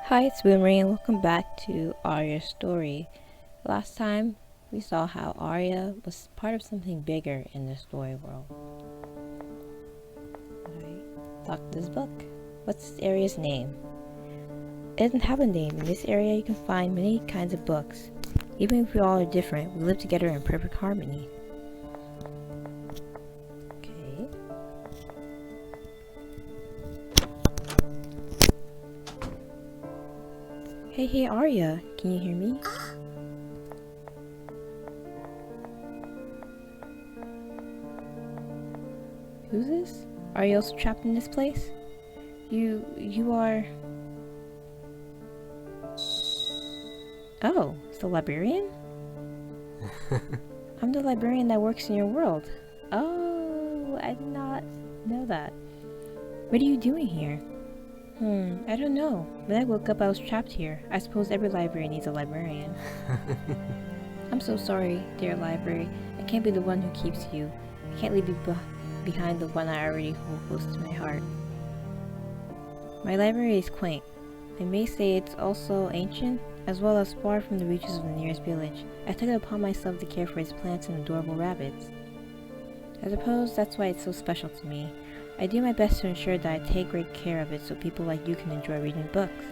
Hi, it's Boomerang and welcome back to Aria's story. Last time we saw how Aria was part of something bigger in the story world. I locked this book. What's this area's name? It doesn't have a name. In this area you can find many kinds of books. Even if we all are different, we live together in perfect harmony. Okay. Hey, Aria, can you hear me? Who's this? Are you also trapped in this place? You are... Oh, it's the librarian? I'm the librarian that works in your world. Oh, I did not know that. What are you doing here? I don't know. When I woke up, I was trapped here. I suppose every library needs a librarian. I'm so sorry, dear library. I can't be the one who keeps you. I can't leave you behind the one I already hold close to my heart. My library is quaint. I may say it's also ancient, as well as far from the reaches of the nearest village. I took it upon myself to care for its plants and adorable rabbits. I suppose that's why it's so special to me. I do my best to ensure that I take great care of it so people like you can enjoy reading books.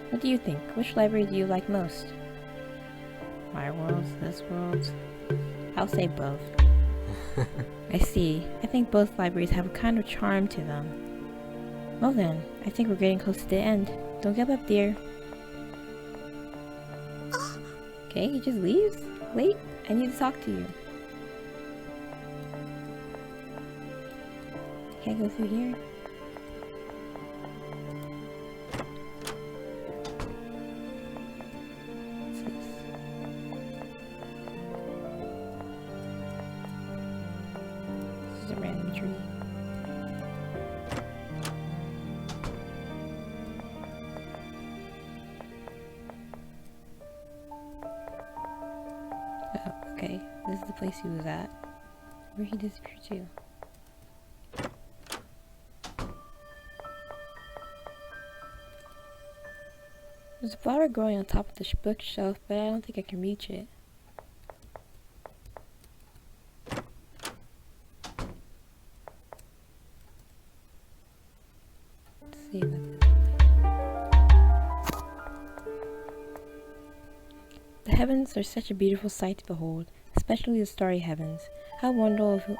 What do you think? Which library do you like most? My world's, this world's? I'll say both. I see. I think both libraries have a kind of charm to them. Well then, I think we're getting close to the end. Don't give up, dear. Okay, he just leaves? Wait, I need to talk to you. Can I go through here? What's this? This is a random tree. Oh, okay. This is the place he was at. Where he disappeared to. There's a flower growing on top of the bookshelf, but I don't think I can reach it. Let's see what this is. The heavens are such a beautiful sight to behold, especially the starry heavens. How wonderful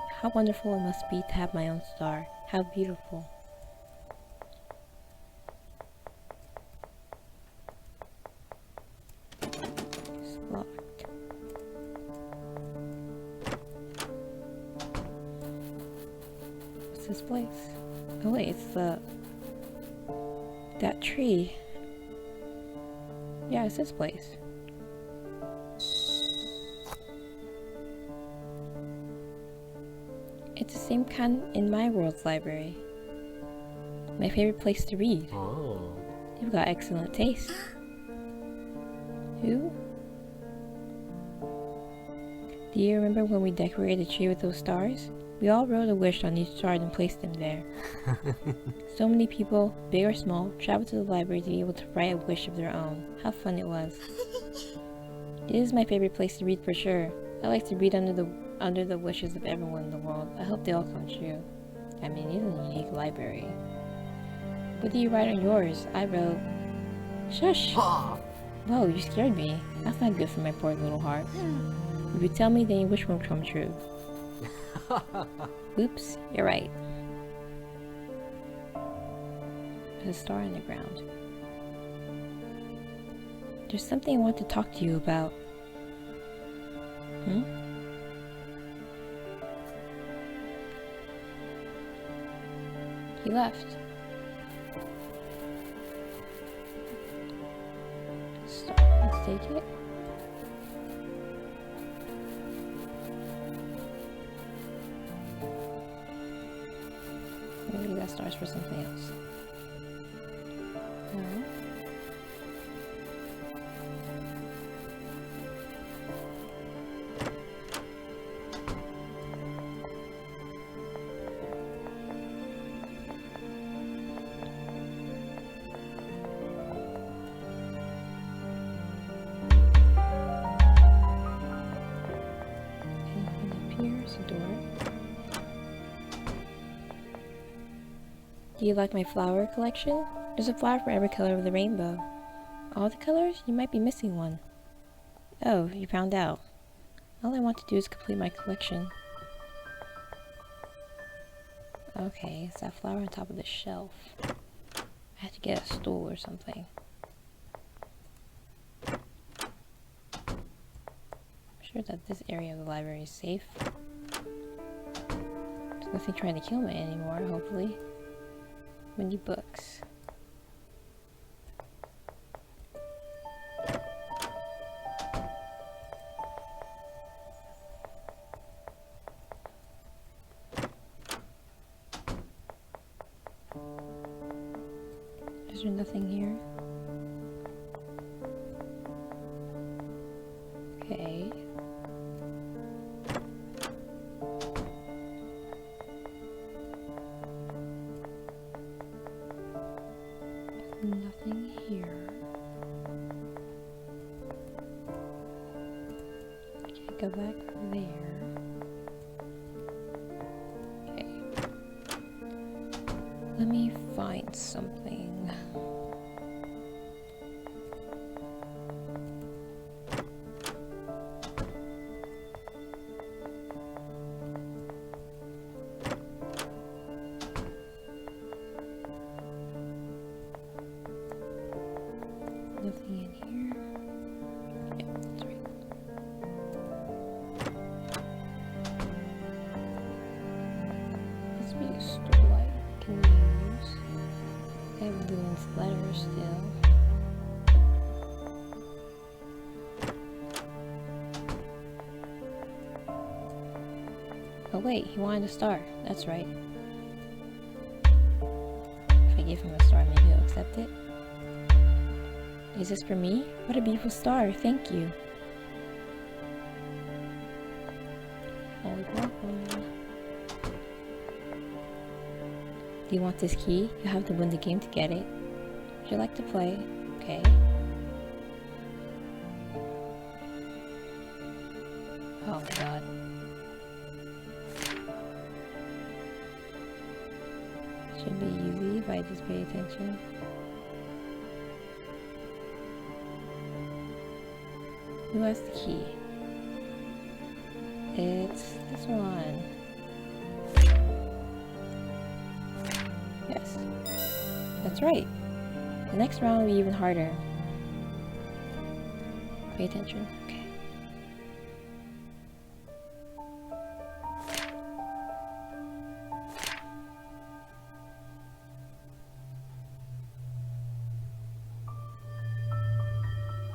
it must be to have my own star. How beautiful. It's locked. What's this place? Oh wait, it's that tree. Yeah, it's this place. It's the same kind in my world's library. My favorite place to read. Oh. You've got excellent taste. Who? Do you remember when we decorated the tree with those stars? We all wrote a wish on each star and placed them there. So many people, big or small, traveled to the library to be able to write a wish of their own. How fun it was. It is my favorite place to read for sure. I like to read under the wishes of everyone in the world. I hope they all come true. I mean, it's a unique library. What do you write on yours? I wrote... Shush! Whoa, you scared me. That's not good for my poor little heart. If you tell me, then your wish won't come true. Oops, you're right. There's a star on the ground. There's something I want to talk to you about. He left. Let's take it. Maybe that starts for something else. No. Do you like my flower collection? There's a flower for every color of the rainbow. All the colors? You might be missing one. Oh, you found out. All I want to do is complete my collection. Okay, it's that flower on top of the shelf. I have to get a stool or something. I'm sure that this area of the library is safe. There's nothing trying to kill me anymore, hopefully. Many books. Is there nothing here? Okay. Nothing here. Okay, go back there. Okay. Let me find something. Nothing in here. Yeah, that's right. This be a stool I can use. I have Loon's letter still. Oh wait, he wanted a star. That's right. If I give him a star, maybe he'll accept it. Is this for me? What a beautiful star, thank you. Always welcome. Do you want this key? You have to win the game to get it. Would you like to play? Okay. Oh god. Should be easy if I just pay attention. Who has the key? It's this one. Yes. That's right. The next round will be even harder. Pay attention. Okay.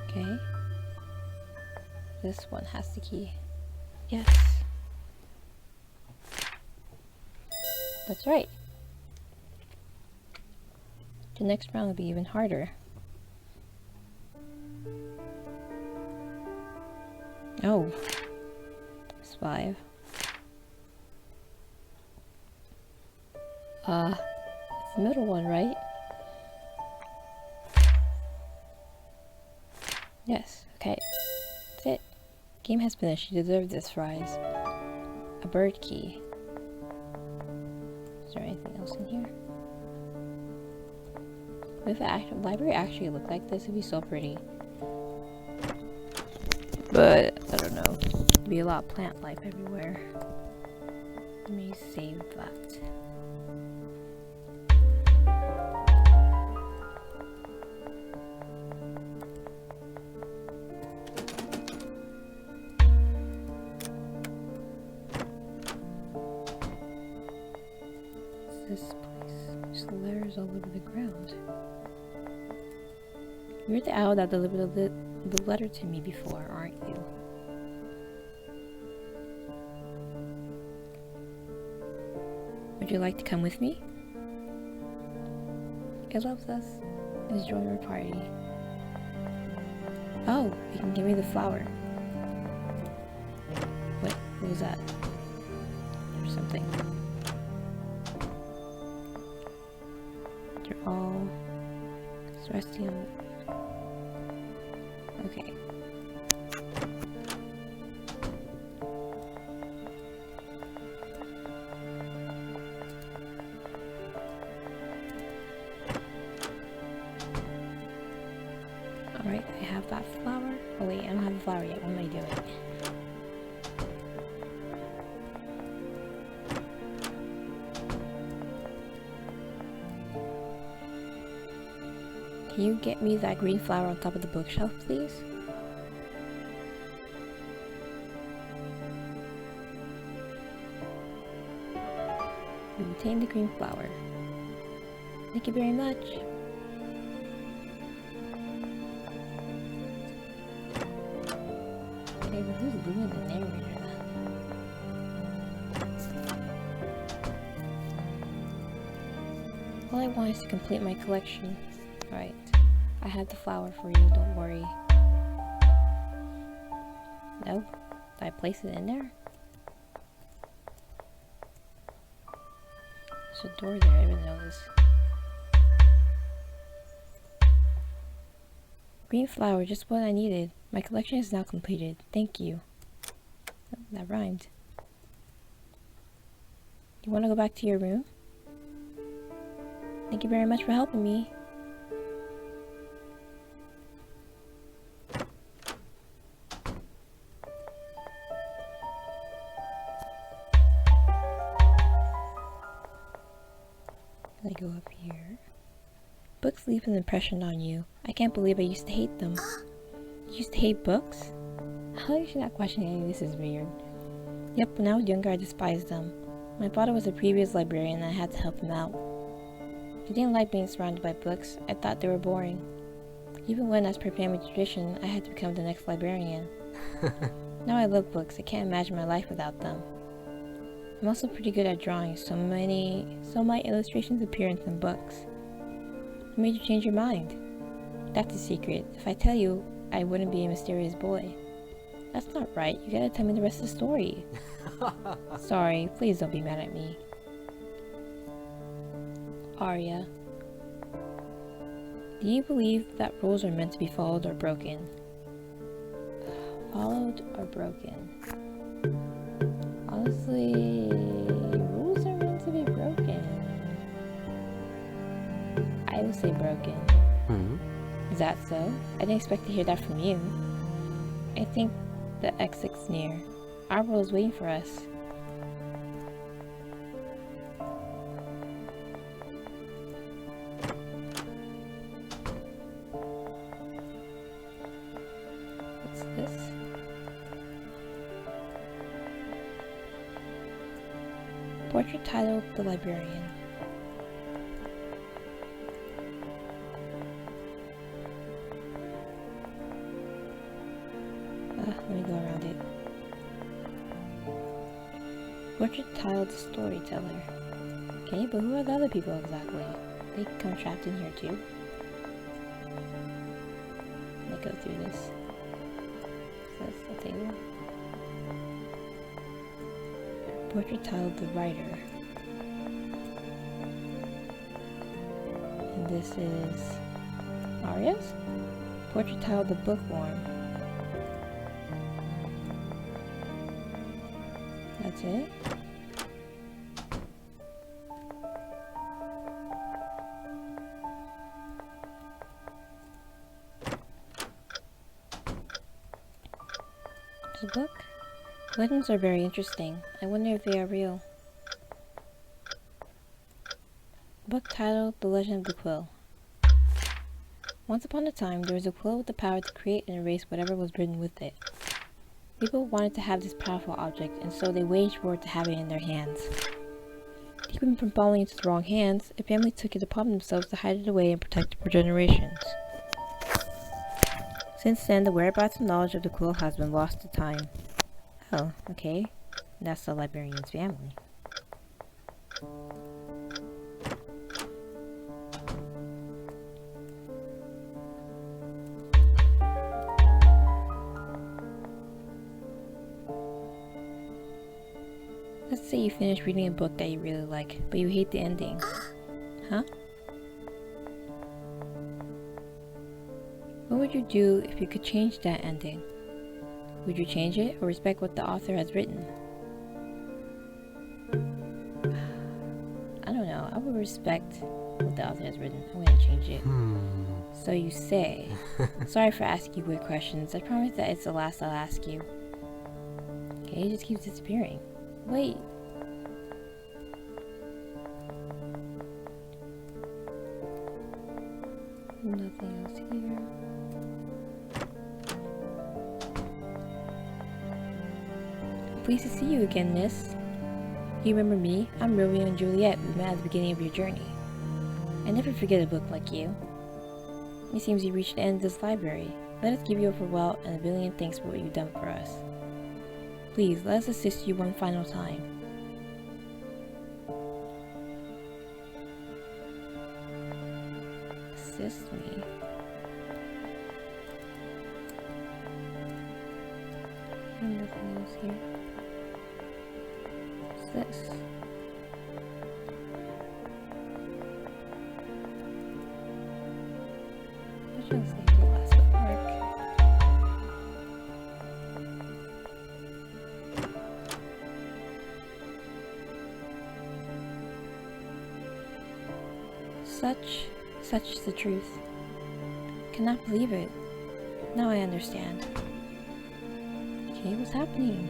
Okay. This one has the key. Yes. That's right. The next round will be even harder. Oh. It's 5. It's the middle one, right? Yes, okay. That's it. Game has finished. You deserve this prize. A bird key. Is there anything else in here? If the library actually looked like this, it'd be so pretty. But, I don't know. There'd be a lot of plant life everywhere. Let me save that. This place. There's letters all over the ground. You're the owl that delivered the letter to me before, aren't you? Would you like to come with me? It loves us. Let's join our party. Oh, you can give me the flower. What was that? Or something. They're all resting on. Okay. Alright, I have that flower. Oh wait, I don't have the flower yet. What am I doing? Can you get me that green flower on top of the bookshelf, please? Retain the green flower. Thank you very much. Okay, but who's doing the narrator then? All I want is to complete my collection. Right. I have the flower for you, don't worry. Nope. Did I place it in there? There's a door there, I didn't notice. Green flower, just what I needed. My collection is now completed. Thank you. Oh, that rhymed. You want to go back to your room? Thank you very much for helping me. I go up here. Books leave an impression on you. I can't believe I used to hate them. You used to hate books? How you should not question any of this is weird. Yep, when I was younger I despised them. My father was a previous librarian and I had to help him out. I didn't like being surrounded by books. I thought they were boring. Even when, as per family tradition, I had to become the next librarian. Now I love books. I can't imagine my life without them. I'm also pretty good at drawing, so my illustrations appear in some books. What made you change your mind? That's a secret. If I tell you, I wouldn't be a mysterious boy. That's not right. You gotta tell me the rest of the story. Sorry, please don't be mad at me. Aria. Do you believe that rules are meant to be followed or broken? Followed or broken? Honestly, rules are meant to be broken. I would say broken. Is that so? I didn't expect to hear that from you. I think the exit's near. Our world is waiting for us. What's this? Portrait titled The Librarian. Let me go around it. Portrait titled The Storyteller. Okay, but who are the other people exactly? They come trapped in here too. Let me go through this. Is this the table? Portrait titled The Writer. And this is Aria's? Portrait titled The Bookworm. That's it? There's a book? Legends are very interesting. I wonder if they are real. Book titled The Legend of the Quill. Once upon a time, there was a quill with the power to create and erase whatever was written with it. People wanted to have this powerful object, and so they waged war to have it in their hands. To keep it from falling into the wrong hands, a family took it upon themselves to hide it away and protect it for generations. Since then, the whereabouts and knowledge of the quill has been lost to time. Oh, okay. That's the librarian's family. Let's say you finish reading a book that you really like, but you hate the ending. Huh? What would you do if you could change that ending? Would you change it or respect what the author has written? I don't know. I would respect what the author has written. I wouldn't change it. So you say. Sorry for asking you weird questions. I promise that it's the last I'll ask you. Okay, he just keeps disappearing. Wait. Nothing else here. Pleased to see you again, miss. You remember me? I'm Romeo and Juliet. We met at the beginning of your journey. I never forget a book like you. It seems you reached the end of this library. Let us give you a farewell and a billion thanks for what you've done for us. Please, let us assist you one final time. Assist me? And nothing else here. What's this? I should say the last bookmark. Such is the truth. Cannot believe it. Now I understand. Okay, what's happening?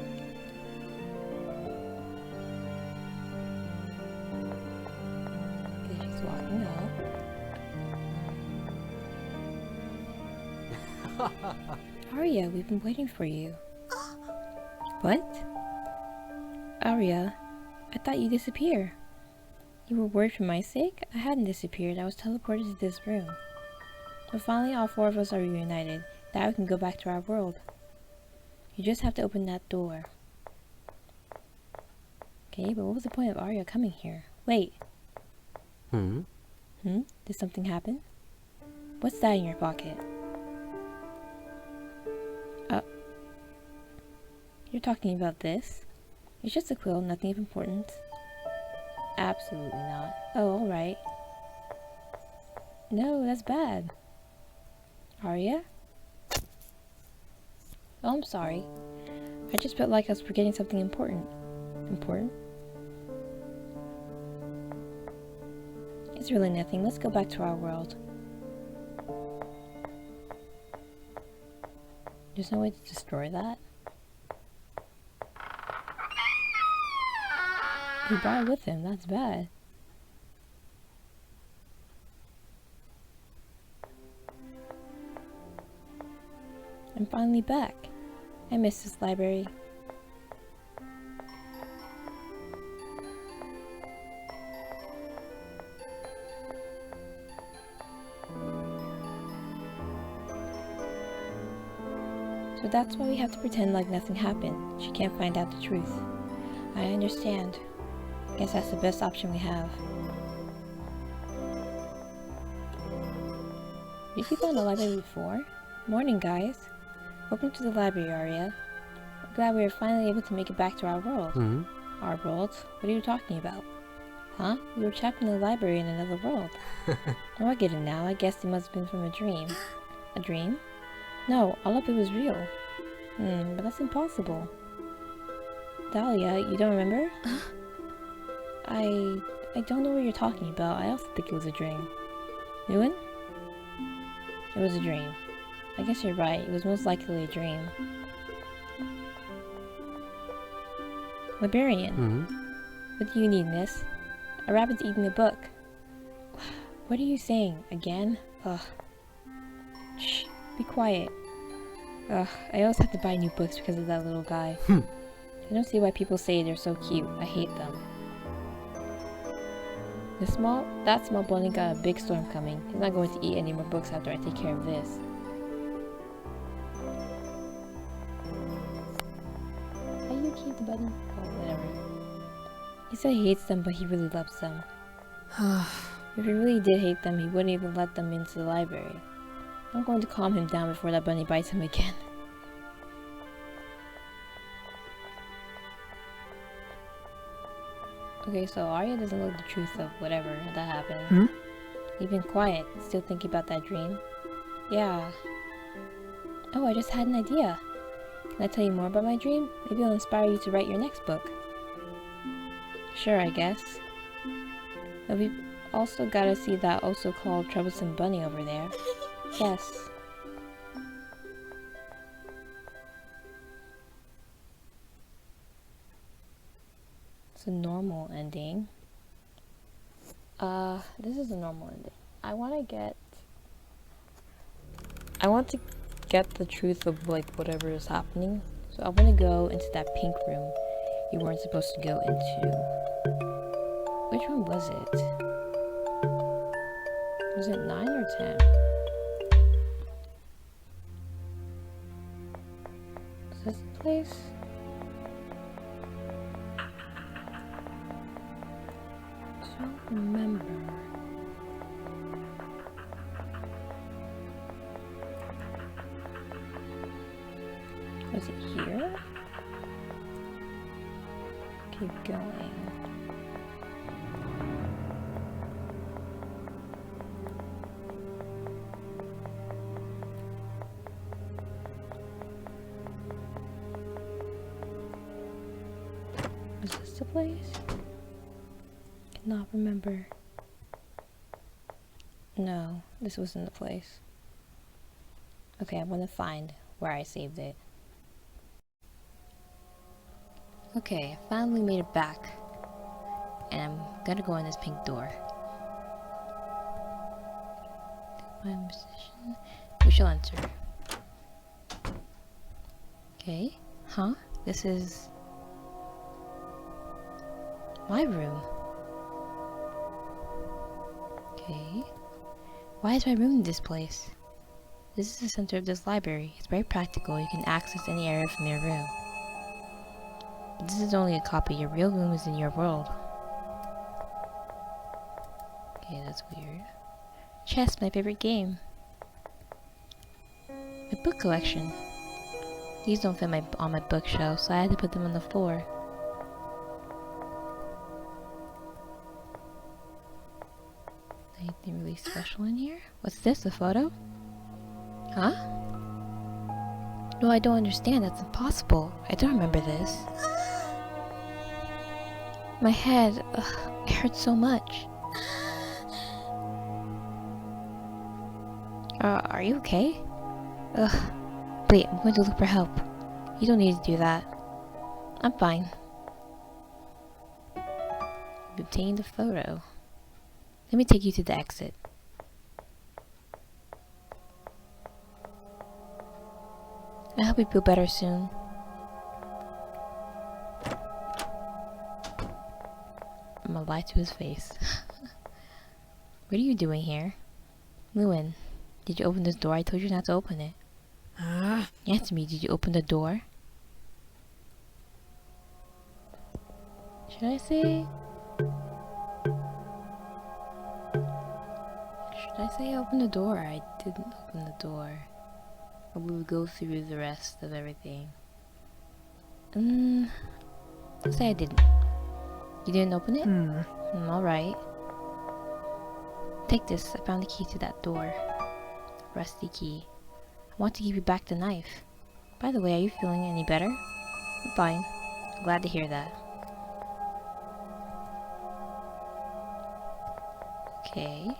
Okay, she's walking up. Aria, we've been waiting for you. What? Aria, I thought you disappeared. You were worried for my sake? I hadn't disappeared. I was teleported to this room. But finally all four of us are reunited. Now we can go back to our world. You just have to open that door. Okay, but what was the point of Aria coming here? Wait. Did something happen? What's that in your pocket? You're talking about this? It's just a quill, nothing of importance. Absolutely not. Oh, alright. No, that's bad. Aria? Oh, I'm sorry. I just felt like I was forgetting something important. Important? It's really nothing. Let's go back to our world. There's no way to destroy that? He brought it with him. That's bad. I'm finally back. I miss this library. So that's why we have to pretend like nothing happened. She can't find out the truth. I understand. Guess that's the best option we have. Did you go in the library before? Morning, guys. Welcome to the library, Aria. I'm glad we were finally able to make it back to our world. Our world? What are you talking about? Huh? We were trapped in the library in another world. Oh, I get it now. I guess it must have been from a dream. A dream? No, all of it was real. But that's impossible. Dahlia, you don't remember? I don't know what you're talking about. I also think it was a dream. Nguyen? It was a dream. I guess you're right. It was most likely a dream. Librarian. What do you need, miss? A rabbit's eating a book. What are you saying? Again? Ugh. Shh. Be quiet. Ugh. I always have to buy new books because of that little guy. I don't see why people say they're so cute. I hate them. That small bunny got a big storm coming. He's not going to eat any more books after I take care of this. How do you keep the bunny? Oh, whatever. He said he hates them, but he really loves them. If he really did hate them, he wouldn't even let them into the library. I'm going to calm him down before that bunny bites him again. Okay, so Aria doesn't know the truth of whatever that happened. You've been quiet, still thinking about that dream? Yeah. Oh, I just had an idea. Can I tell you more about my dream? Maybe it'll inspire you to write your next book. Sure, I guess. But we've also gotta see that also called troublesome bunny over there. Yes. It's a normal ending. This is a normal ending. I want to get the truth of like whatever is happening. So I want to go into that pink room you weren't supposed to go into. Which one was it? Was it 9 or 10? Is this the place? I don't remember. Was it here? Keep going. Was this the place? Cannot remember. No, this wasn't the place. Okay, I'm gonna find where I saved it. Okay, I finally made it back. And I'm gonna go in this pink door. My position. We shall enter. Okay. Huh? This is my room. Okay. Why is my room in this place? This is the center of this library. It's very practical. You can access any area from your room. But this is only a copy. Your real room is in your world. Okay, that's weird. Chess, my favorite game. My book collection. These don't fit on my bookshelf, so I had to put them on the floor. Anything really special in here? What's this, a photo? Huh? No, I don't understand. That's impossible. I don't remember this. My head, it hurts so much. Are you okay? Wait, I'm going to look for help. You don't need to do that. I'm fine. You obtained the photo. Let me take you to the exit. I hope you feel better soon. I'm gonna lie to his face. What are you doing here? Lewin, did you open this door? I told you not to open it. Answer me, did you open the door? Should I say? Should I say open the door? I didn't open the door. Or we would go through the rest of everything. Let's say I didn't. You didn't open it? Alright. Take this. I found the key to that door. Rusty key. I want to give you back the knife. By the way, are you feeling any better? I'm fine. I'm glad to hear that. Okay.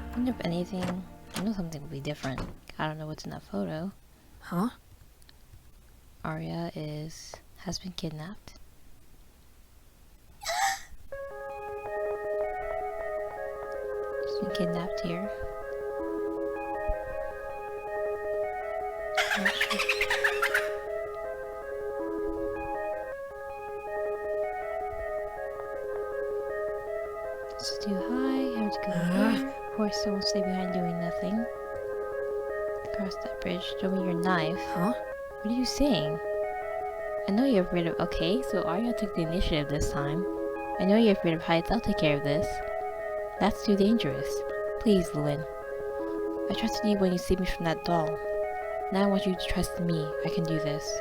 I wonder if anything... I know something will be different. I don't know what's in that photo. Huh? Aria has been kidnapped. She's been kidnapped here. This is too high. Have to go here. Of course, I won't stay behind doing nothing. Cross that bridge. Show me your knife. Huh? What are you saying? I know you're afraid of... Okay, so Arya took the initiative this time. I know you're afraid of heights. I'll take care of this. That's too dangerous. Please, Lewin. I trusted you when you saved me from that doll. Now I want you to trust me. I can do this.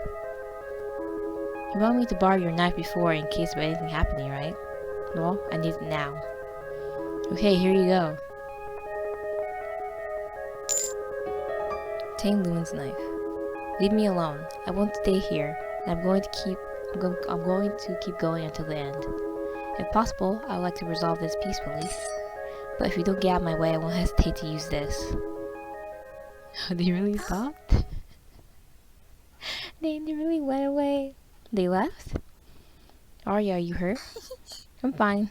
You want me to borrow your knife before in case of anything happening, right? Well, I need it now. Okay, here you go. Take Lewin's knife. Leave me alone. I won't stay here. I'm going to keep going until the end. If possible, I would like to resolve this peacefully. But if you don't get out of my way, I won't hesitate to use this. They really stopped? They really went away. They left? Aria, are you hurt? I'm fine.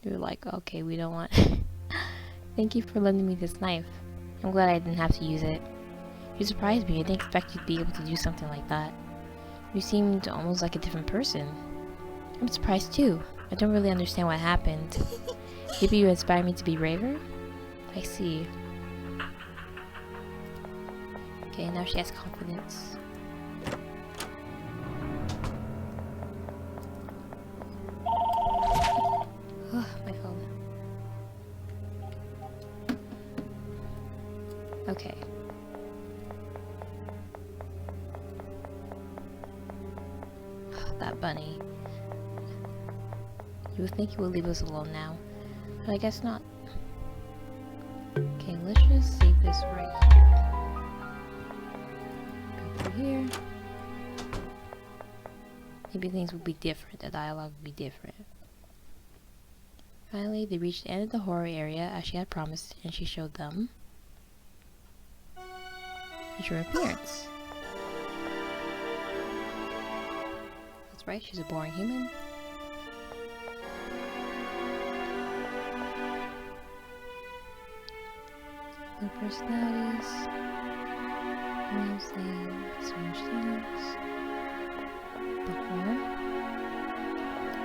You're like, okay, we don't want... Thank you for lending me this knife. I'm glad I didn't have to use it. You surprised me. I didn't expect you to be able to do something like that. You seemed almost like a different person. I'm surprised too. I don't really understand what happened. Maybe you inspired me to be braver? I see. Okay, now she has confidence. Oh, my phone. Okay. That bunny. You would think he would leave us alone now, but I guess not. Okay, let's just save this right here. Go through here. Maybe things would be different, the dialogue would be different. Finally, they reached the end of the horror area as she had promised, and she showed them her true appearance. That's right, she's a boring human. No personalities. No saying strange things. Bookworm.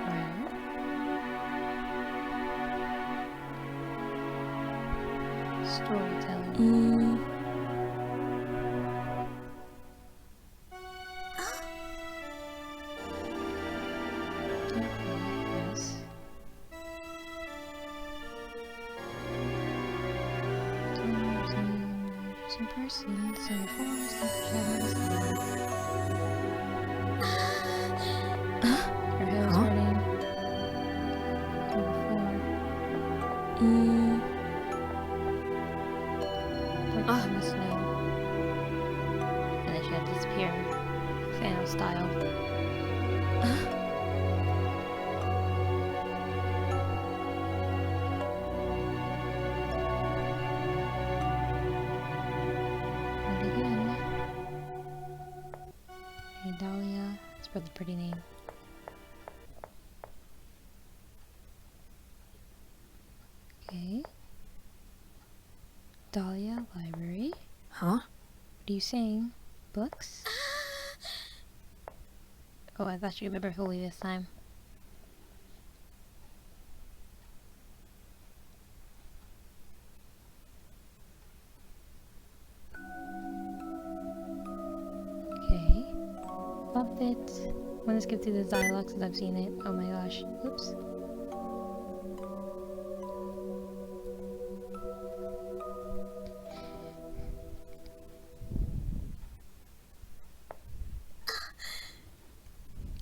Writer. Storyteller. Person, so forest, her hair was hurting. Before. In the snow. And then she had to disappear. Thanos style. Dahlia, it's a really pretty name. Okay. Dahlia, library. Huh? What are you saying? Books? Oh, I thought you remembered fully this time. Okay. Loved it. I'm gonna skip through the dialogue since I've seen it. Oh my gosh. Oops.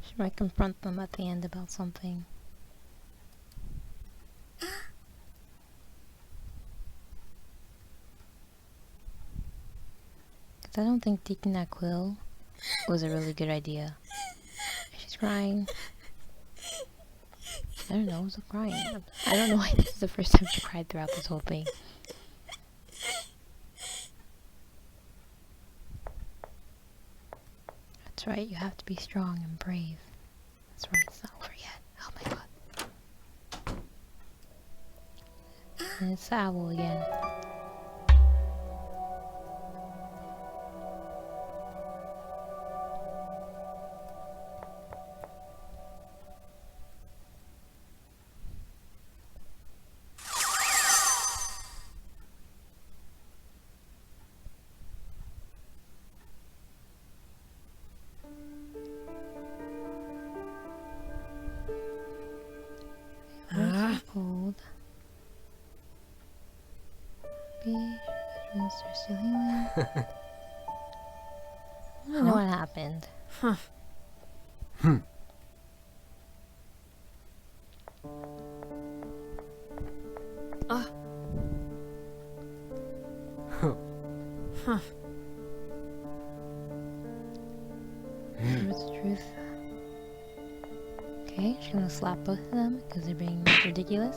She might confront them at the end about something. Cause I don't think taking that quill was a really good idea. She's crying. I don't know, who's crying? I don't know why this is the first time she cried throughout this whole thing. That's right, you have to be strong and brave. That's right, it's not over yet. Oh my god. And it's the owl again. Cold. Monster still healing. I don't know what happened. Huh. truth. Okay, she's gonna slap both of them because they're being ridiculous.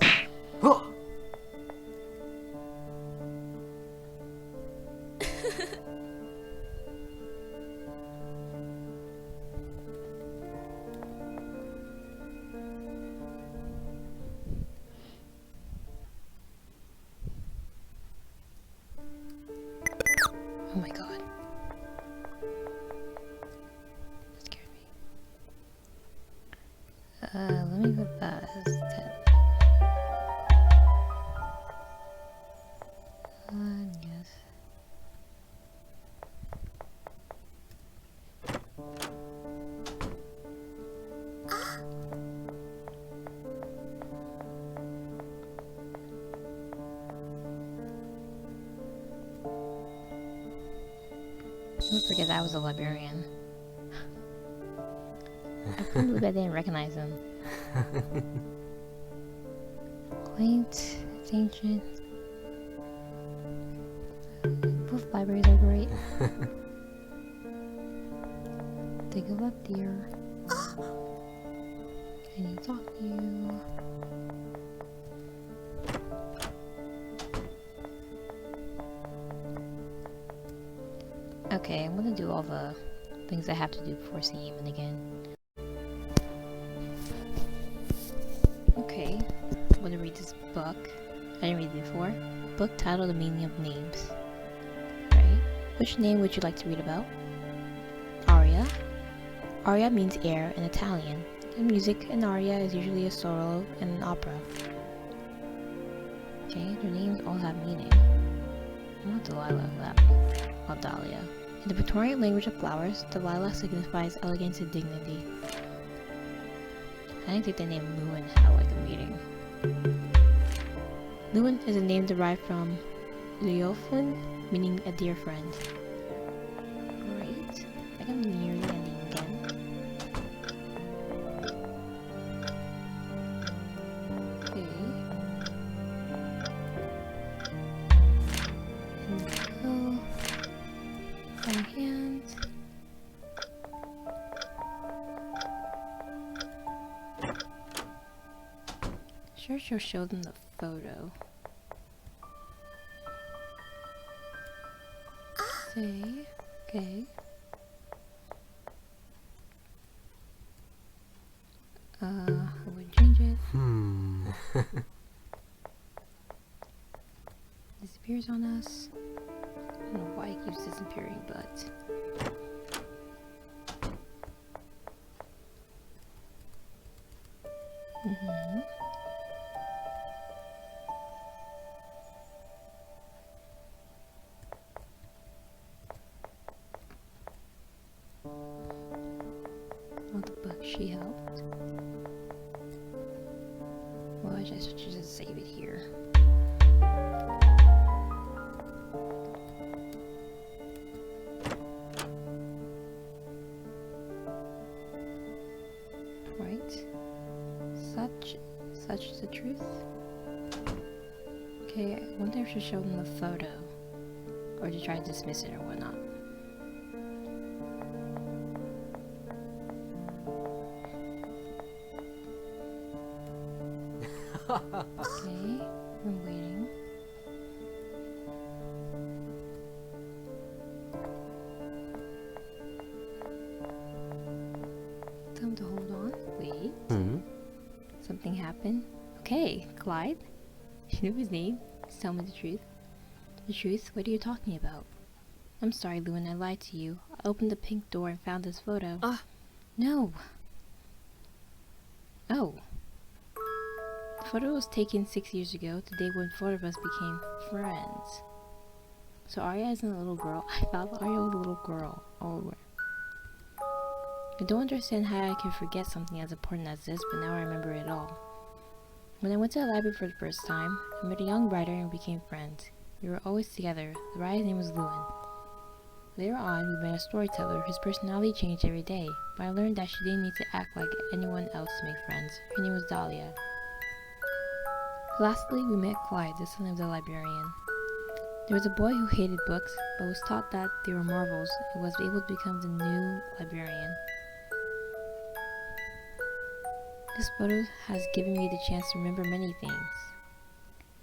Oh my god. That scared me. Let me go past that. Yes. Don't forget that I was a librarian. I can't believe I didn't recognize him. Quaint, it's ancient. Both libraries are great. Take a left, dear. I need to talk to you. Okay, I'm gonna do all the things I have to do before seeing him again. Okay, I'm gonna read this book. I didn't read it before. Book titled The Meaning of Names. Right? Which name would you like to read about? Aria. Aria means air in Italian. In music, an aria is usually a solo in an opera. Okay, their names all have meaning. Not Delilah, that one. Or Dahlia. In the Victorian language of flowers, Delilah signifies elegance and dignity. I didn't think the name Lewin had like a meaning. Lewin is a name derived from Leoflin, meaning a dear friend. Great. I think I'm near the ending again. Okay. And go. One hand. Sure, she'll show them the photo. Say, okay. I would change it. Disappears on us. I don't know why it keeps disappearing, but all the books she helped. Well, I just should just save it here. Right. Such is the truth. Okay, I wonder if I should show them the photo. Or to try to dismiss it or whatnot. Okay, I'm waiting. Time to hold on. Wait. Something happened. Okay, Clyde. You know his name. Just tell me the truth. The truth? What are you talking about? I'm sorry, Lewin, I lied to you. I opened the pink door and found this photo. No. Oh. The photo was taken 6 years ago, the day when 4 of us became friends. So Aria isn't a little girl. I thought Aria was a little girl. Oh. I don't understand how I can forget something as important as this, but now I remember it all. When I went to the library for the first time, I met a young writer and we became friends. We were always together. The writer's name was Lewin. Later on, we met a storyteller whose personality changed every day, but I learned that she didn't need to act like anyone else to make friends. Her name was Dahlia. Lastly, we met Clyde, the son of the librarian. There was a boy who hated books, but was taught that they were marvels and was able to become the new librarian. This photo has given me the chance to remember many things.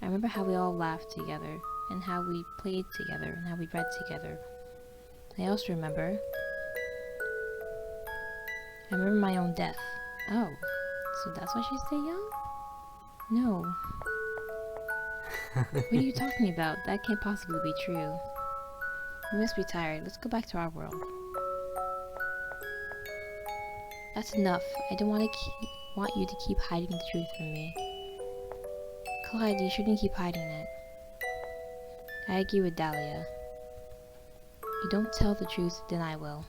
I remember how we all laughed together, and how we played together, and how we read together. I also remember my own death. Oh, so that's why she stayed young? No. What are you talking about? That can't possibly be true. You must be tired. Let's go back to our world. That's enough. I don't want you to keep hiding the truth from me. Clyde, you shouldn't keep hiding it. I agree with Dahlia. You don't tell the truth, then I will.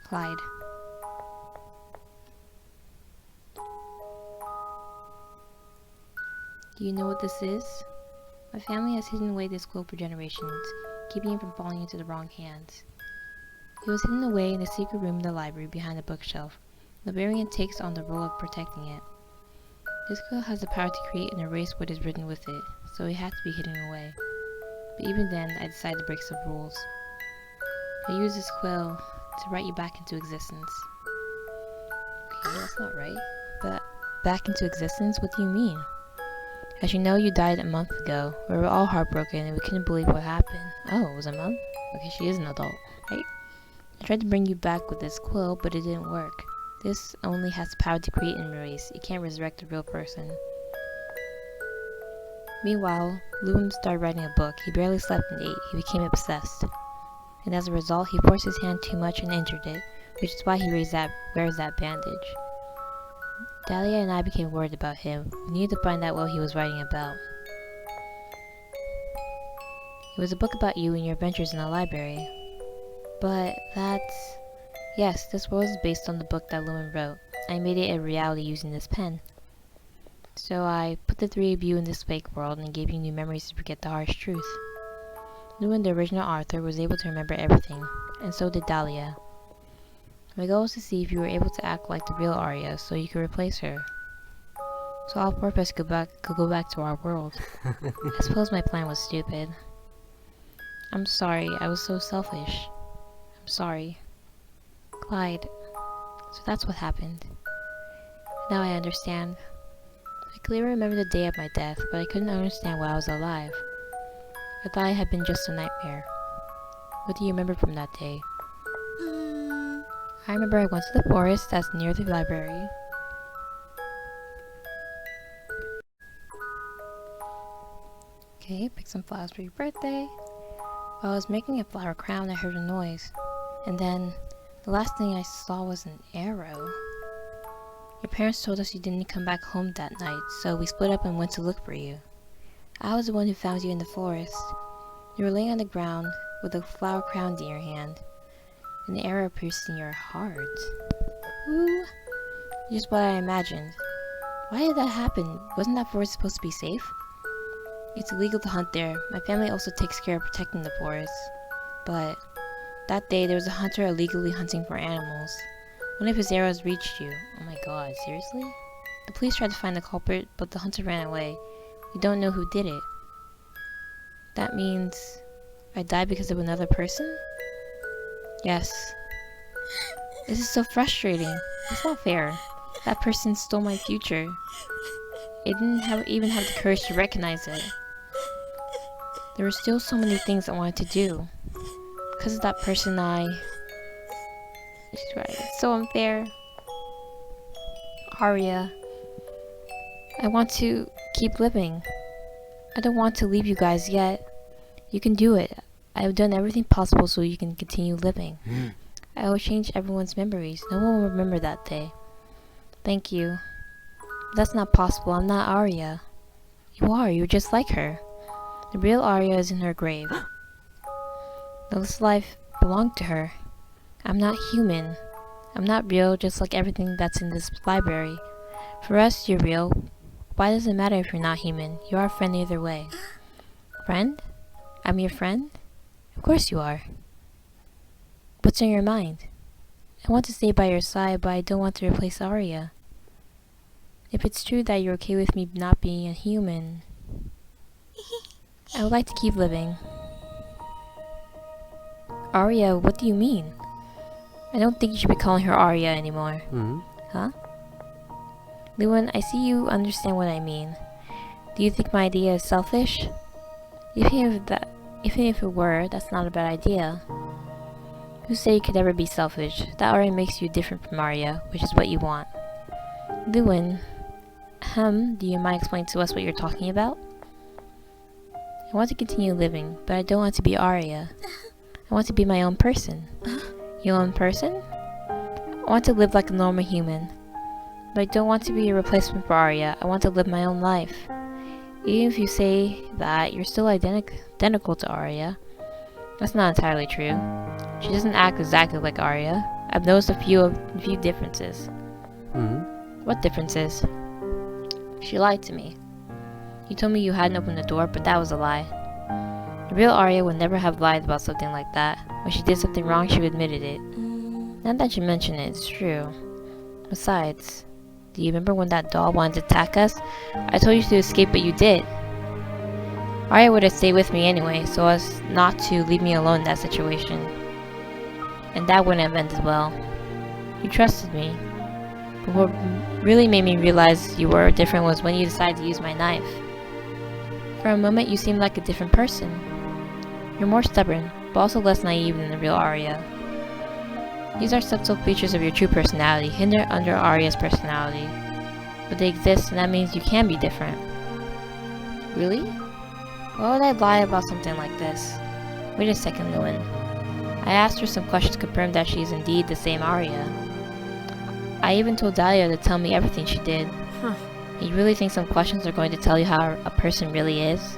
Clyde. Do you know what this is? My family has hidden away this quill for generations, keeping it from falling into the wrong hands. It was hidden away in the secret room in the library behind the bookshelf. The librarian takes on the role of protecting it. This quill has the power to create and erase what is written with it, so it had to be hidden away. But even then, I decided to break some rules. I used this quill to write you back into existence. Okay, that's not right. But back into existence? What do you mean? As you know, you died a month ago. We were all heartbroken and we couldn't believe what happened. Oh, it was a month? Okay, she is an adult, right? I tried to bring you back with this quill, but it didn't work. This only has the power to create and erase. It can't resurrect a real person. Meanwhile, Lewin started writing a book. He barely slept and ate. He became obsessed. And as a result, he forced his hand too much and injured it, which is why he wears that bandage. Dahlia and I became worried about him. We needed to find out what he was writing about. It was a book about you and your adventures in the library. But that's... Yes, this world is based on the book that Lewin wrote. I made it a reality using this pen. So I put the three of you in this fake world and gave you new memories to forget the harsh truth. Lewin, the original author, was able to remember everything, and so did Dahlia. My goal was to see if you were able to act like the real Aria so you could replace her. So all four of us could go back to our world. I suppose my plan was stupid. I'm sorry, I was so selfish. I'm sorry. Clyde. So that's what happened. Now I understand. I clearly remember the day of my death, but I couldn't understand why I was alive. I thought it had been just a nightmare. What do you remember from that day? I remember I went to the forest that's near the library. Okay, pick some flowers for your birthday. While I was making a flower crown, I heard a noise. And then, the last thing I saw was an arrow. Your parents told us you didn't come back home that night, so we split up and went to look for you. I was the one who found you in the forest. You were laying on the ground with a flower crown in your hand. An arrow piercing your heart. Ooh, just what I imagined. Why did that happen? Wasn't that forest supposed to be safe? It's illegal to hunt there. My family also takes care of protecting the forest. But that day there was a hunter illegally hunting for animals. One of his arrows reached you. Oh my god, seriously? The police tried to find the culprit, but the hunter ran away. We don't know who did it. That means I died because of another person? Yes. This is so frustrating. It's not fair. That person stole my future. It didn't even have the courage to recognize it. There were still so many things I wanted to do. Because of that person, She's right. It's so unfair. Aria. I want to keep living. I don't want to leave you guys yet. You can do it. I have done everything possible so you can continue living. I will change everyone's memories. No one will remember that day. Thank you. That's not possible. I'm not Aria. You are. You're just like her. The real Aria is in her grave. This life belonged to her. I'm not human. I'm not real, just like everything that's in this library. For us, you're real. Why does it matter if you're not human? You are a friend either way. Friend? I'm your friend? Of course you are. What's on your mind? I want to stay by your side, but I don't want to replace Aria. If it's true that you're okay with me not being a human, I would like to keep living. Aria, what do you mean? I don't think you should be calling her Aria anymore. Huh? Lewin, I see you understand what I mean. Do you think my idea is selfish? Even if it were, that's not a bad idea. Who said you could ever be selfish? That already makes you different from Aria, which is what you want. Lewin, do you mind explaining to us what you're talking about? I want to continue living, but I don't want to be Aria. I want to be my own person. Your own person? I want to live like a normal human. But I don't want to be a replacement for Aria. I want to live my own life. Even if you say that, you're still identical to Aria. That's not entirely true. She doesn't act exactly like Aria. I've noticed a few differences. What differences? She lied to me. You told me you hadn't opened the door, but that was a lie. The real Aria would never have lied about something like that. When she did something wrong, she admitted it. Now that you mention it, it's true. Besides, do you remember when that doll wanted to attack us? I told you to escape, but you did. Aria would have stayed with me anyway, so as not to leave me alone in that situation. And that wouldn't have ended well. You trusted me. But what really made me realize you were different was when you decided to use my knife. For a moment, you seemed like a different person. You're more stubborn, but also less naive than the real Aria. These are subtle features of your true personality, hidden under Aria's personality. But they exist, and that means you can be different. Really? Why would I lie about something like this? Wait a second, Lewin. I asked her some questions to confirm that she is indeed the same Aria. I even told Dahlia to tell me everything she did. You really think some questions are going to tell you how a person really is?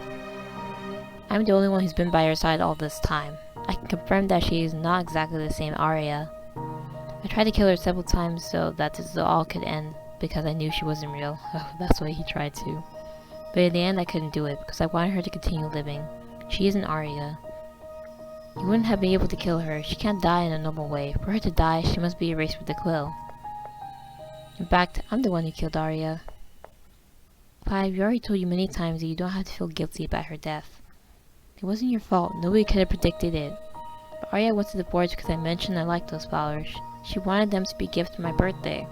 I'm the only one who's been by her side all this time. I can confirm that she is not exactly the same Aria. I tried to kill her several times so that this all could end because I knew she wasn't real. Oh, that's why he tried to. But in the end I couldn't do it because I wanted her to continue living. She isn't Aria. You wouldn't have been able to kill her. She can't die in a normal way. For her to die, she must be erased with the quill. In fact, I'm the one who killed Aria. Clive, you already told you many times that you don't have to feel guilty about her death. It wasn't your fault. Nobody could have predicted it. But Aria went to the forge because I mentioned I liked those flowers. She wanted them to be a gift for my birthday.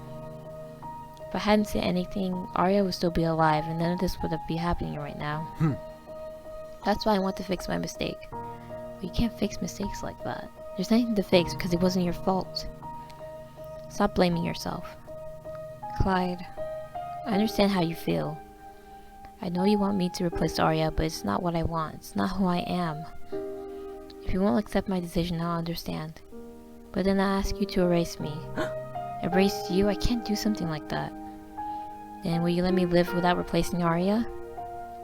If I hadn't said anything, Aria would still be alive and none of this would be happening right now. That's why I want to fix my mistake. But you can't fix mistakes like that. There's nothing to fix because it wasn't your fault. Stop blaming yourself. Clyde, I understand how you feel. I know you want me to replace Aria, but it's not what I want. It's not who I am. If you won't accept my decision, I'll understand. But then I ask you to erase me. Erase you? I can't do something like that. Then will you let me live without replacing Aria?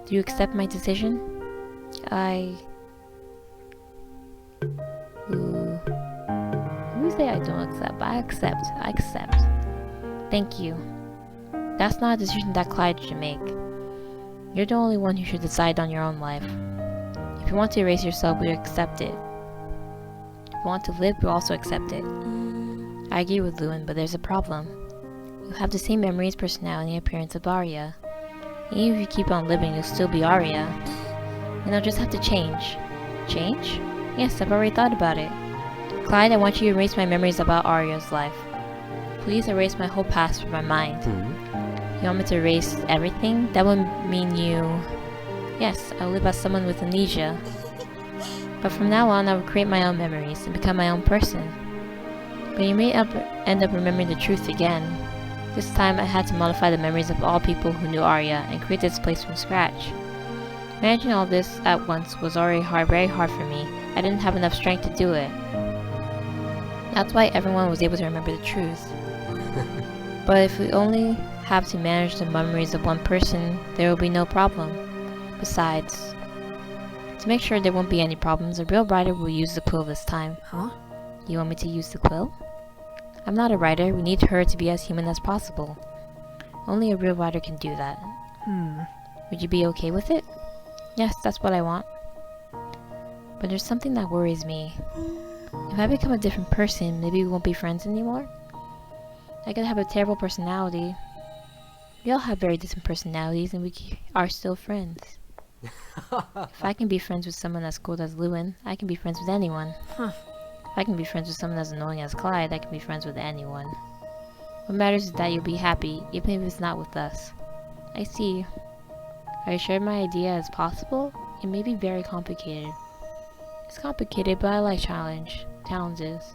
Do you accept my decision? Who say I don't accept? I accept. I accept. Thank you. That's not a decision that Clyde should make. You're the only one who should decide on your own life. If you want to erase yourself, we accept it. If you want to live, we also accept it. I agree with Lewin, but there's a problem. You have the same memories, personality, and appearance of Aria. Even if you keep on living, you'll still be Aria. And I'll just have to change. Change? Yes, I've already thought about it. Clyde, I want you to erase my memories about Aria's life. Please erase my whole past from my mind. You want me to erase everything? That would mean you... Yes, I'll live as someone with amnesia. But from now on, I will create my own memories and become my own person. But you may end up remembering the truth again. This time, I had to modify the memories of all people who knew Aria and create this place from scratch. Managing all this at once was already very hard for me. I didn't have enough strength to do it. That's why everyone was able to remember the truth. But if we only have to manage the memories of one person, there will be no problem. Besides, to make sure there won't be any problems, a real writer will use the quill this time. You want me to use the quill? I'm not a writer. We need her to be as human as possible. Only a real writer can do that. Would you be okay with it? Yes, that's what I want. But there's something that worries me. If I become a different person, maybe we won't be friends anymore? I could have a terrible personality. We all have very different personalities and we are still friends. If I can be friends with someone as cool as Lewin, I can be friends with anyone. If I can be friends with someone as annoying as Clyde, I can be friends with anyone. What matters is that you'll be happy, even if it's not with us. I see. Are you sure my idea is possible? It may be very complicated. It's complicated, but I like challenges.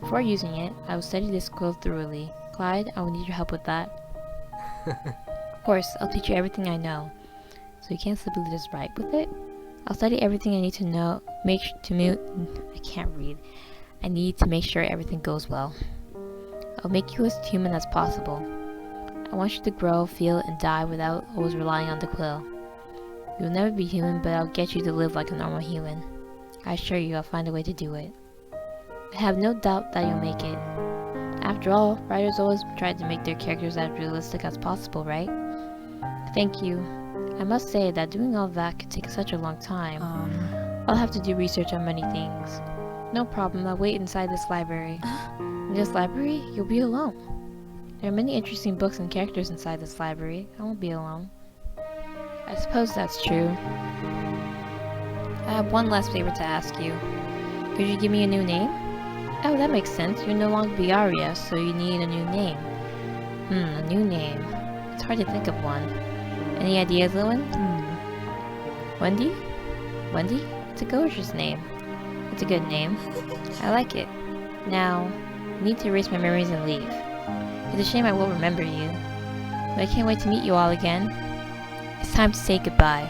Before using it, I will study this quill thoroughly. Clyde, I will need your help with that. Of course, I'll teach you everything I know. So you can't simply just write with it? I'll study everything I need to know, I can't read. I need to make sure everything goes well. I'll make you as human as possible. I want you to grow, feel, and die without always relying on the quill. You'll never be human, but I'll get you to live like a normal human. I assure you I'll find a way to do it. I have no doubt that you'll make it. After all, writers always try to make their characters as realistic as possible, right? Thank you. I must say that doing all that could take such a long time. I'll have to do research on many things. No problem, I'll wait inside this library. In this library, you'll be alone. There are many interesting books and characters inside this library. I won't be alone. I suppose that's true. I have one last favor to ask you. Could you give me a new name? Oh, that makes sense. You'll no longer be Aria, so you need a new name. A new name. It's hard to think of one. Any ideas, Lewin? Wendy? Wendy? It's a gorgeous name. It's a good name. I like it. Now, I need to erase my memories and leave. It's a shame I won't remember you. But I can't wait to meet you all again. It's time to say goodbye.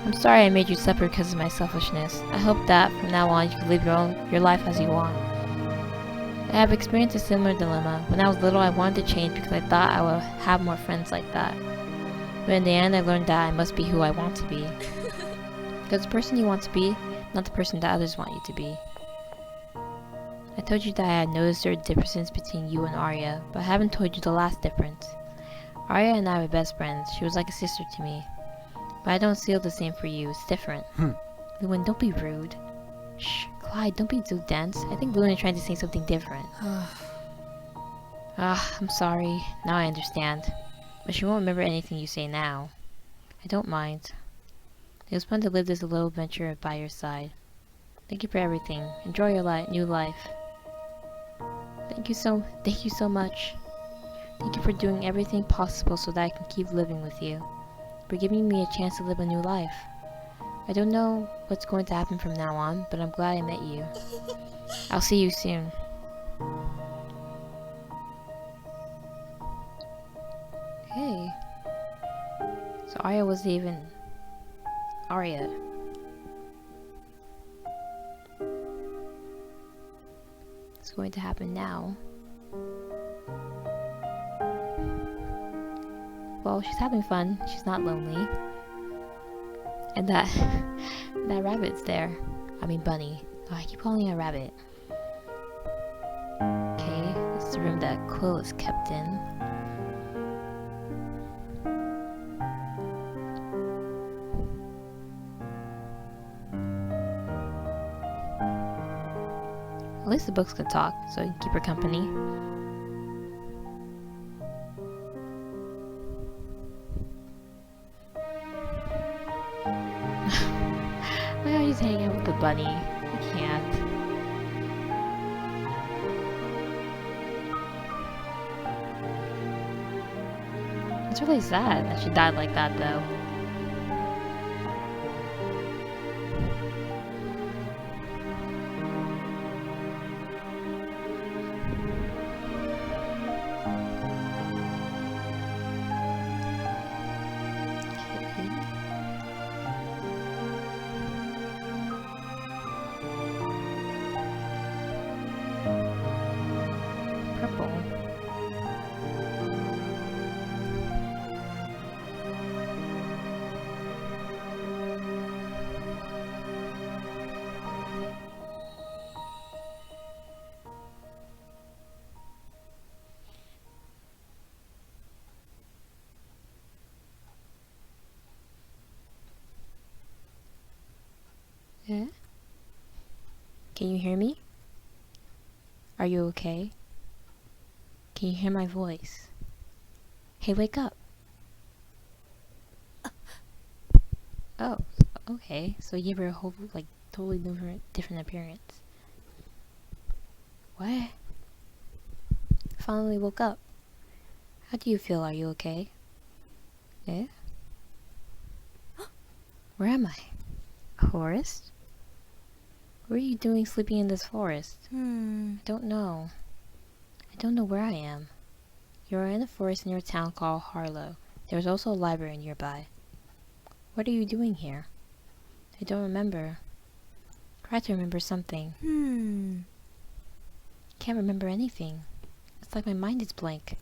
I'm sorry I made you suffer because of my selfishness. I hope that from now on you can live your life as you want. I have experienced a similar dilemma. When I was little I wanted to change because I thought I would have more friends like that. But in the end I learned that I must be who I want to be. Because the person you want to be, not the person that others want you to be. I told you that I had noticed certain differences between you and Aria, but I haven't told you the last difference. Aria and I were best friends. She was like a sister to me. But I don't feel the same for you. It's different. Lewin, don't be rude. Shh, Clyde, don't be so dense. I think Lewin is trying to say something different. I'm sorry. Now I understand. But she won't remember anything you say now. I don't mind. It was fun to live this little adventure by your side. Thank you for everything. Enjoy your new life. Thank you so much. Thank you for doing everything possible so that I can keep living with you. For giving me a chance to live a new life. I don't know what's going to happen from now on, but I'm glad I met you. I'll see you soon. Hey. So Aria was even... Aria. What's going to happen now? Well, she's having fun. She's not lonely. And that rabbit's there. I mean bunny. Oh, I keep calling it a rabbit. Okay, this is the room that Quill is kept in. At least the books can talk, so I can keep her company. Why are you hanging out with the bunny? I can't. It's really sad that she died like that, though. Purple. Yeah? Can you hear me? Are you okay? Can you hear my voice? Hey, wake up! Oh, okay. So you have a whole, like, totally different appearance. What? finally woke up. How do you feel? Are you okay? Eh? Where am I? A forest? What are you doing sleeping in this forest? I don't know. I don't know where I am. You are in a forest near a town called Harlow. There is also a library nearby. What are you doing here? I don't remember. Try to remember something. Can't remember anything. It's like my mind is blank.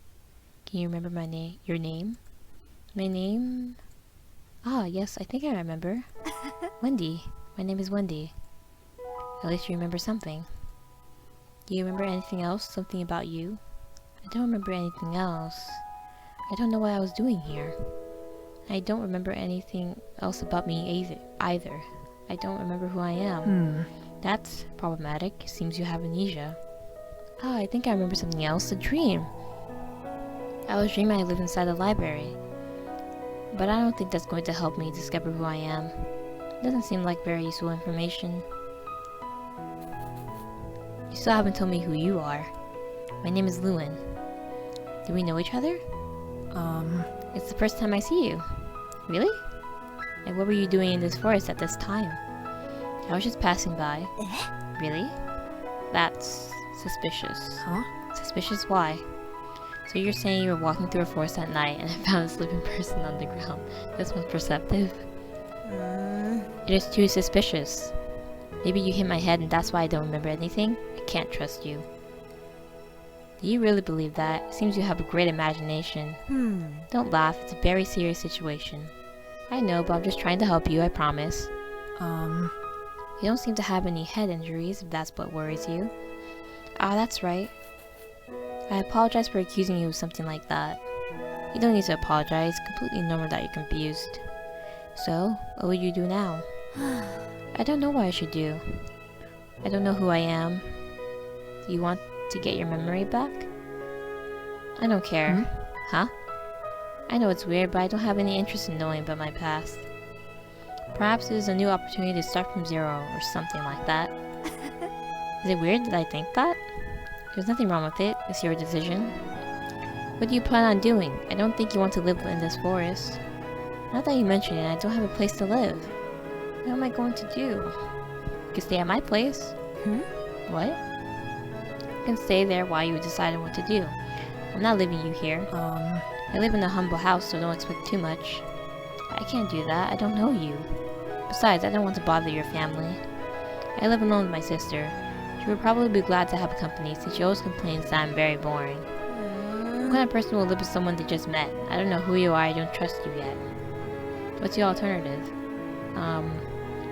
Can you remember your name? My name? Ah, yes, I think I remember. Wendy. My name is Wendy. At least you remember something. Do you remember anything else? Something about you? I don't remember anything else. I don't know what I was doing here. I don't remember anything else about me either. I don't remember who I am. That's problematic. Seems you have amnesia. Ah, I think I remember something else. A dream. I was dreaming I lived inside the library. But I don't think that's going to help me discover who I am. It doesn't seem like very useful information. You still haven't told me who you are. My name is Lewin. Do we know each other? It's the first time I see you. Really? And what were you doing in this forest at this time? I was just passing by. Really? That's suspicious. Huh? Suspicious why? So you're saying you were walking through a forest at night and found a sleeping person on the ground. This one's perceptive. It is too suspicious. Maybe you hit my head and that's why I don't remember anything? I can't trust you. Do you really believe that? It seems you have a great imagination. Don't laugh, it's a very serious situation. I know, but I'm just trying to help you, I promise. You don't seem to have any head injuries, if that's what worries you. Ah, that's right. I apologize for accusing you of something like that. You don't need to apologize, it's completely normal that you're confused. So, what will you do now? I don't know what I should do. I don't know who I am. Do you want to get your memory back? I don't care. Huh? I know it's weird, but I don't have any interest in knowing about my past. Perhaps it is a new opportunity to start from zero, or something like that. Is it weird that I think that? There's nothing wrong with it. It's your decision. What do you plan on doing? I don't think you want to live in this forest. Now that you mention it, I don't have a place to live. What am I going to do? You can stay at my place. What? You can stay there while you decide on what to do. I'm not leaving you here. I live in a humble house, so don't expect too much. I can't do that. I don't know you. Besides, I don't want to bother your family. I live alone with my sister. She would probably be glad to have a company since she always complains that I'm very boring. What kind of person will live with someone they just met? I don't know who you are, I don't trust you yet. What's the alternative?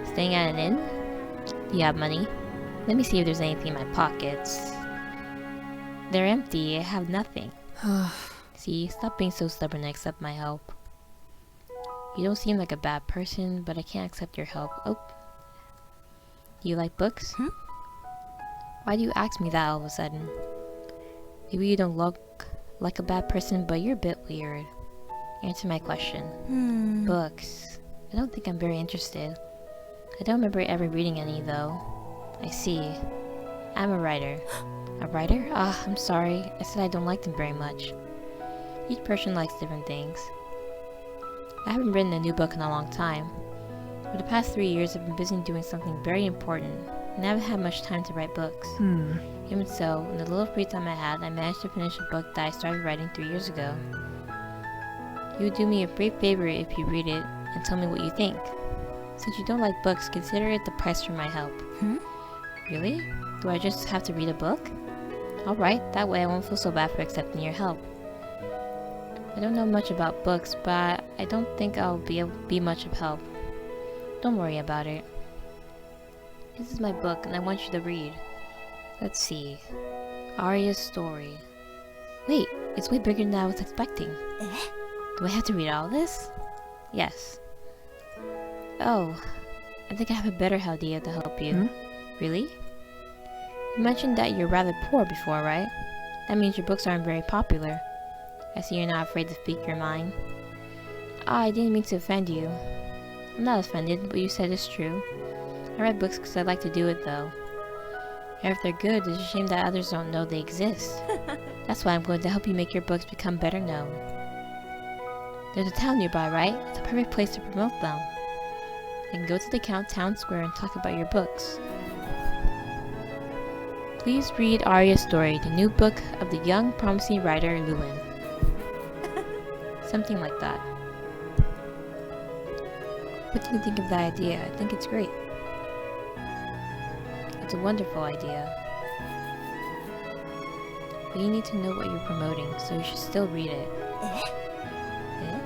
Staying at an inn? Do you have money? Let me see if there's anything in my pockets. They're empty, I have nothing. See, stop being so stubborn and accept my help. You don't seem like a bad person, but I can't accept your help. Oh. Do you like books? Why do you ask me that all of a sudden? Maybe you don't look like a bad person, but you're a bit weird. Answer my question. Books. I don't think I'm very interested. I don't remember ever reading any, though. I see. I'm a writer. A writer? Ah, I'm sorry. I said I don't like them very much. Each person likes different things. I haven't written a new book in a long time. For the past 3 years, I've been busy doing something very important, and I haven't had much time to write books. Even so, in the little free time I had, I managed to finish a book that I started writing 3 years ago. You would do me a great favor if you read it and tell me what you think. Since you don't like books, consider it the price for my help. Really? Do I just have to read a book? Alright, that way I won't feel so bad for accepting your help. I don't know much about books, but I don't think I'll be much of help. Don't worry about it. This is my book, and I want you to read. Let's see. Aria's story. Wait, it's way bigger than I was expecting. Do I have to read all this? Yes. Oh, I think I have a better idea to help you. Really? You mentioned that you're rather poor before, right? That means your books aren't very popular. I see you're not afraid to speak your mind. Ah, I didn't mean to offend you. I'm not offended, what you said is true. I write books because I like to do it, though. And if they're good, it's a shame that others don't know they exist. That's why I'm going to help you make your books become better known. There's a town nearby, right? It's a perfect place to promote them. You can go to the town square and talk about your books. Please read Aria's story, the new book of the young, promising writer Lewin. Something like that. What do you think of that idea? I think it's great. It's a wonderful idea. But you need to know what you're promoting, so you should still read it. Eh?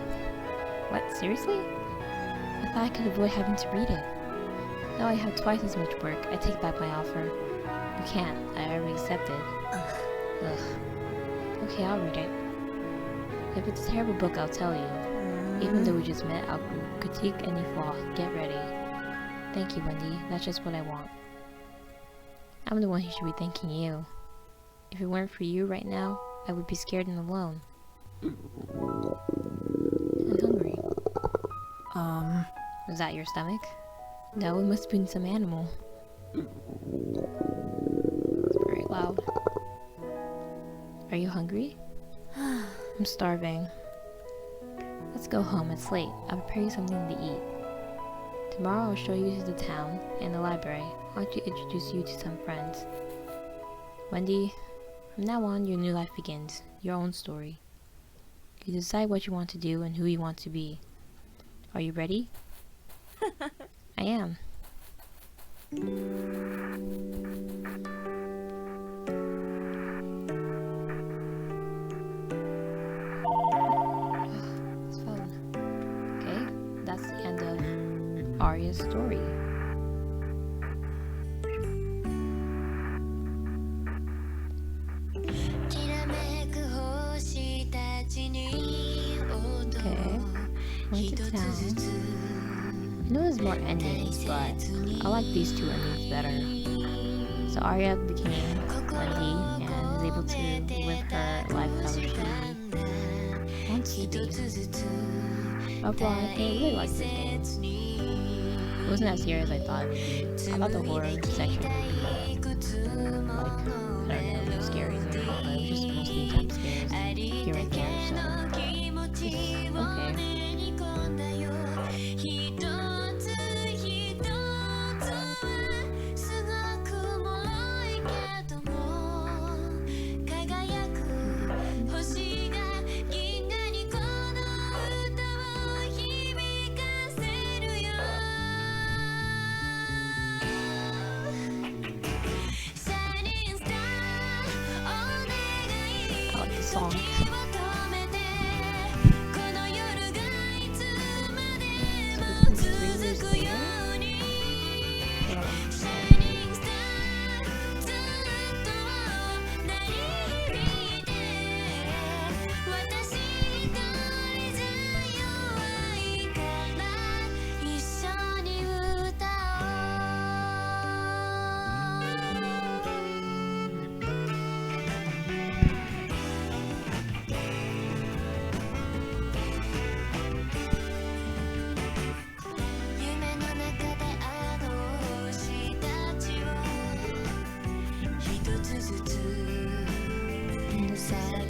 What, seriously? I thought I could avoid having to read it. Now I have twice as much work. I take back my offer. You can't. I already accepted. Ugh. Okay, I'll read it. If it's a terrible book, I'll tell you. Even though we just met, I'll critique any flaw. Get ready. Thank you, Wendy. That's just what I want. I'm the one who should be thanking you. If it weren't for you right now, I would be scared and alone. I'm hungry. Was that your stomach? No, it must have been some animal. It's very loud. Are you hungry? I'm starving. Let's go home, it's late. I'll prepare you something to eat. Tomorrow I'll show you to the town and the library. I want to introduce you to some friends. Wendy, from now on your new life begins. Your own story. You decide what you want to do and who you want to be. Are you ready? I am. It's fun. Okay, that's the end of Aria's story. Okay, went to town. I know there's more endings, but I like these two endings better. So Aria became Wendy and is able to live her life how she wants to be. Overall, I really like this game. It wasn't as serious as I thought it would be. I thought the horror section would be more, like, I don't know, scary or not, but it was just mostly jump scares here and there, so it's okay. I like the song. So it's been 3 years later. In the sad